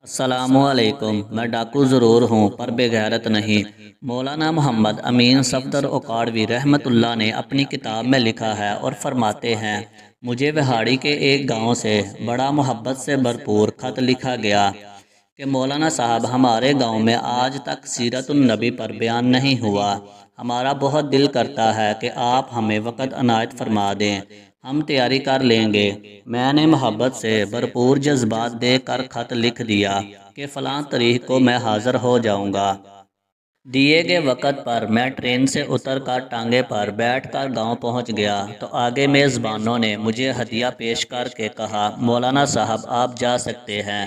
अस्सलामुअलैकुम। मैं डाकू ज़रूर हूँ पर बेगैरत नहीं। मौलाना मोहम्मद अमीन सफदर ओकाड़वी रहमतुल्लाह ने अपनी किताब में लिखा है और फरमाते हैं, मुझे विहाड़ी के एक गांव से बड़ा मोहब्बत से भरपूर ख़त लिखा गया कि मौलाना साहब, हमारे गांव में आज तक सीरतुन नबी पर बयान नहीं हुआ। हमारा बहुत दिल करता है कि आप हमें वक़्त अनायत फरमा दें, हम तैयारी कर लेंगे। मैंने मोहब्बत से भरपूर जज्बात देकर ख़त लिख दिया कि फ़लाँ तारीख को मैं हाज़िर हो जाऊंगा। दिए गए वक़्त पर मैं ट्रेन से उतर कर टांगे पर बैठ कर गाँव पहुँच गया तो आगे मेज़बानों ने मुझे हदिया पेश करके कहा, मौलाना साहब आप जा सकते हैं,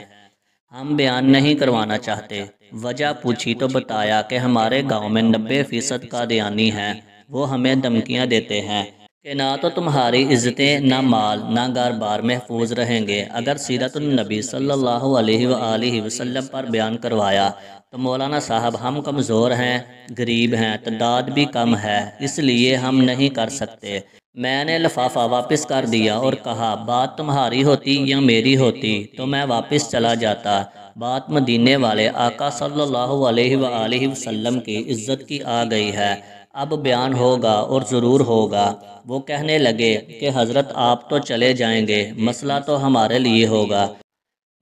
हम बयान नहीं करवाना चाहते। वजह पूछी तो बताया कि हमारे गांव में 90% कादियानी हैं, वो हमें धमकियां देते हैं कि ना तो तुम्हारी इज्जतें, ना माल, ना घर बार महफूज रहेंगे। अगर सीरतुन नबी सल्लल्लाहु अलैहि वसल्लम पर बयान करवाया तो मौलाना साहब हम कमज़ोर हैं, गरीब हैं, तादाद भी कम है, इसलिए हम नहीं कर सकते। मैंने लिफाफा वापस कर दिया और कहा, बात तुम्हारी होती या मेरी होती तो मैं वापस चला जाता। बात मदीने वाले आका सल्लल्लाहु अलैहि वसल्लम की इज्जत की आ गई है, अब बयान होगा और ज़रूर होगा। वो कहने लगे कि हज़रत आप तो चले जाएंगे, मसला तो हमारे लिए होगा।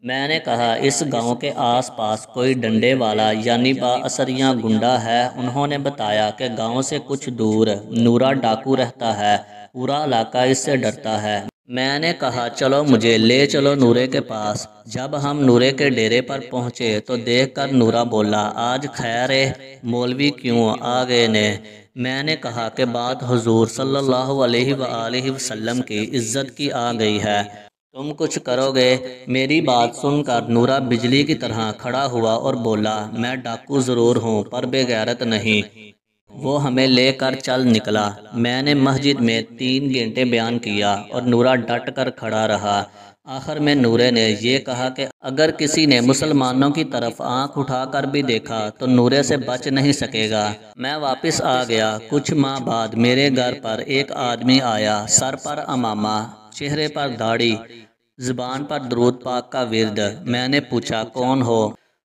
मैंने कहा, इस गांव के आसपास कोई डंडे वाला यानी बाअसरिया गुंडा है? उन्होंने बताया कि गांव से कुछ दूर नूरा डाकू रहता है, पूरा इलाका इससे डरता है। मैंने कहा, चलो मुझे ले चलो नूरे के पास। जब हम नूरे के डेरे पर पहुंचे तो देखकर नूरा बोला, आज खैर है, मौलवी क्यों आ गए ने? मैंने कहा कि बात हुजूर सल्लल्लाहु अलैहि वसल्लम की इज्जत की आ गई है, तुम कुछ करोगे? मेरी बात सुनकर नूरा बिजली की तरह खड़ा हुआ और बोला, मैं डाकू ज़रूर हूँ पर बेगैरत नहीं। वो हमें लेकर चल निकला। मैंने मस्जिद में 3 घंटे बयान किया और नूरा डट कर खड़ा रहा। आखिर में नूरे ने ये कहा कि अगर किसी ने मुसलमानों की तरफ आंख उठाकर भी देखा तो नूरे से बच नहीं सकेगा। मैं वापस आ गया। कुछ माह बाद मेरे घर पर एक आदमी आया, सर पर अमामा, चेहरे पर दाढ़ी, ज़ुबान पर दरूद पाक का विर्द। मैंने पूछा, कौन हो?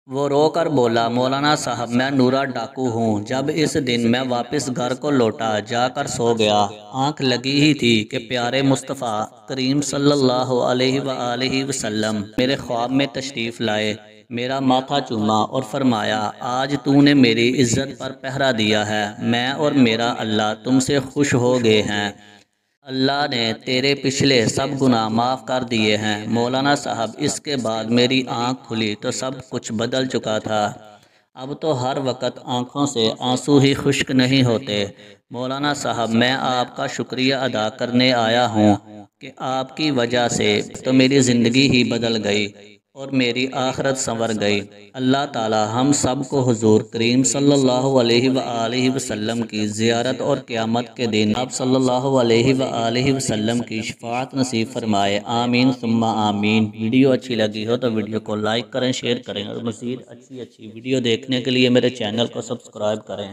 वो रो कर बोला, मौलाना साहब मैं नूरा डाकू हूँ। जब इस दिन मैं वापस घर को लौटा, जाकर सो गया, आंख लगी ही थी कि प्यारे मुस्तफ़ा करीम सल्लल्लाहु अलैहि वसल्लम मेरे ख्वाब में तशरीफ़ लाए, मेरा माथा चूमा और फरमाया, आज तूने मेरी इज्जत पर पहरा दिया है, मैं और मेरा अल्लाह तुमसे खुश हो गए हैं। अल्लाह ने तेरे पिछले सब गुनाह माफ़ कर दिए हैं। मौलाना साहब, इसके बाद मेरी आँख खुली तो सब कुछ बदल चुका था। अब तो हर वक्त आँखों से आंसू ही खुश्क नहीं होते। मौलाना साहब, मैं आपका शुक्रिया अदा करने आया हूँ कि आपकी वजह से तो मेरी ज़िंदगी ही बदल गई और मेरी आखिरत संवर गई। अल्लाह ताला हम सब को हुजूर करीम सल्लल्लाहु अलैहि वसल्लम की ज़ियारत और क़यामत के दिन आप सल्लल्लाहु अलैहि वसल्लम की शफाअत नसीब फरमाए। आमीन सुम्मा आमीन। वीडियो अच्छी लगी हो तो वीडियो को लाइक करें, शेयर करें और मज़ीद अच्छी अच्छी वीडियो देखने के लिए मेरे चैनल को सब्सक्राइब करें।